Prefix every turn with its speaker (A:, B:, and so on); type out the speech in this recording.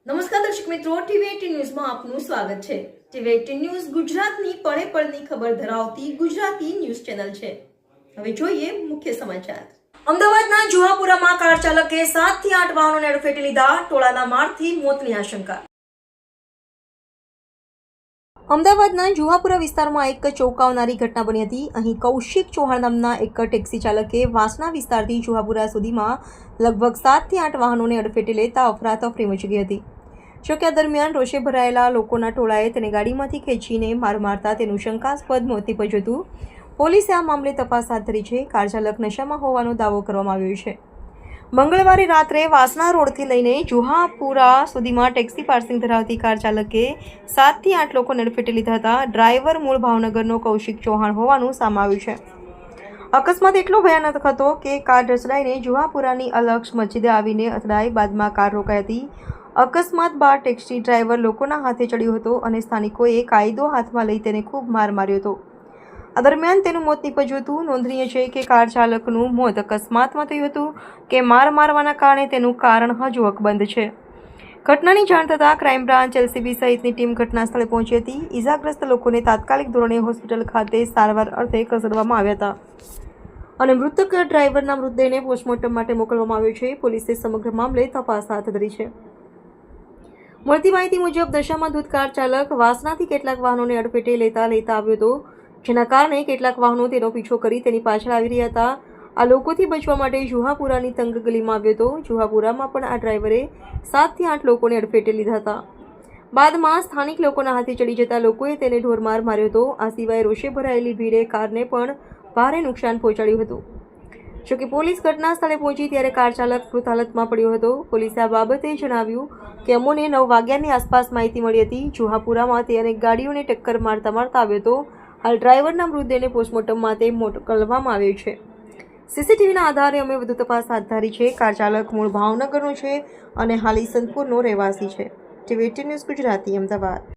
A: નમસ્કાર દર્શક મિત્રો, ટીવી18 ન્યૂઝમાં આપનું સ્વાગત છે। ટીવી18 ન્યૂઝ ગુજરાતની પળે પળની ખબર ધરાવતી ગુજરાતી ન્યૂઝ ચેનલ છે। હવે જોઈએ મુખ્ય સમાચાર। અમદાવાદના જુહાપુરામાં કાર ચાલકે 7 થી 8 વાહનોને અડફેટે લીધા, ટોળાના મારથી મોતની આશંકા। અમદાવાદના જુહાપુરા વિસ્તારમાં એક ચોંકાવનારી ઘટના બની હતી। અહીં કૌશિક ચૌહાણ નામના એક ટેક્સી ચાલકે વાસણા વિસ્તારથી જુહાપુરા સુધીમાં લગભગ 7 થી 8 વાહનોને અડફેટે લેતા અફરાતફરી મચી ગઈ હતી। જોકે આ દરમિયાન રોષે ભરાયેલા લોકોના ટોળાએ તેને ગાડીમાંથી ખેંચીને માર મારતા તેનું શંકાસ્પદ મોત નીપજ્યું હતું। પોલીસે આ મામલે તપાસ હાથ ધરી છે। કાર ચાલક નશામાં હોવાનો દાવો કરવામાં આવ્યો છે। મંગળવારે રાત્રે વાસણા રોડથી લઈને જુહાપુરા સુધીમાં ટેક્સી પાર્સિંગ ધરાવતી કાર ચાલકે 7 થી 8 લોકોને અડફેટે લીધા હતા। ડ્રાઈવર મૂળ ભાવનગરનો કૌશિક ચૌહાણ હોવાનું સામે આવ્યું છે। અકસ્માત એટલો ભયાનક હતો કે કાર ઢસડાઈને જુહાપુરાની અલક્ષ મસ્જિદે આવીને અથડાઈ, બાદમાં કાર રોકાઈ હતી। અકસ્માત બાદ ટેક્સી ડ્રાઈવર લોકોના હાથે ચડ્યો હતો અને સ્થાનિકોએ કાયદો હાથમાં લઈ તેને ખૂબ માર માર્યો હતો। આ દરમિયાન તેનું મોત નીપજ્યું હતું। નોંધનીય છે કે કાર ચાલકનું મોત અકસ્માતમાં થયું હતું કે માર મારવાના કારણે તેનું કારણ હજુ અકબંધ છે। ઘટનાની જાણ થતાં ક્રાઇમ બ્રાન્ચ, એલસીબી સહિતની ટીમ ઘટના સ્થળે પહોંચી હતી। ઇજાગ્રસ્ત લોકોને તાત્કાલિક ધોરણે હોસ્પિટલ ખાતે સારવાર અર્થે ખસેડવામાં આવ્યા હતા અને મૃતક ડ્રાઈવરના મૃતદેહને પોસ્ટમોર્ટમ માટે મોકલવામાં આવ્યો છે। પોલીસે સમગ્ર મામલે તપાસ હાથ ધરી છે। મળતી માહિતી મુજબ નશામાં ધૂત કાર ચાલક વાસણાથી કેટલાક વાહનોને અડફેટે લેતા આવ્યો હતો, જેના કારણે કેટલાક વાહનો તેનો પીછો કરી તેની પાછળ આવી રહ્યા હતા। આ લોકોથી બચવા માટે જુહાપુરાની તંગ ગલીમાં આવ્યો હતો। જુહાપુરામાં પણ આ ડ્રાઈવરે 7 થી 8 લોકોને અડફેટે લીધા હતા। બાદમાં સ્થાનિક લોકોના હાથે ચડી જતા લોકોએ તેને ઢોરમાર માર્યો હતો। આ સિવાય રોષે ભરાયેલી ભીડે કારને પણ ભારે નુકસાન પહોંચાડ્યું હતું। જોકે પોલીસ ઘટના સ્થળે પહોંચી ત્યારે કાર ચાલક મૃત હાલતમાં પડ્યો હતો। પોલીસે આ બાબતે જણાવ્યું કે અમોને 9 વાગ્યાની આસપાસ માહિતી મળી હતી। જુહાપુરામાં તે અનેક ગાડીઓને ટક્કર મારતા આવ્યો હતો। હાલ ડ્રાઈવરના મૃતદેહને પોસ્ટમોર્ટમ માટે મોકલવામાં આવ્યો છે। સીસીટીવીના આધારે અમે વધુ તપાસ હાથ ધરી છે। કાર ચાલક મૂળ ભાવનગરનો છે અને હાલ ઈસનપુરનો રહેવાસી છે। ટીવી18 ન્યૂઝ ગુજરાતી, અમદાવાદ।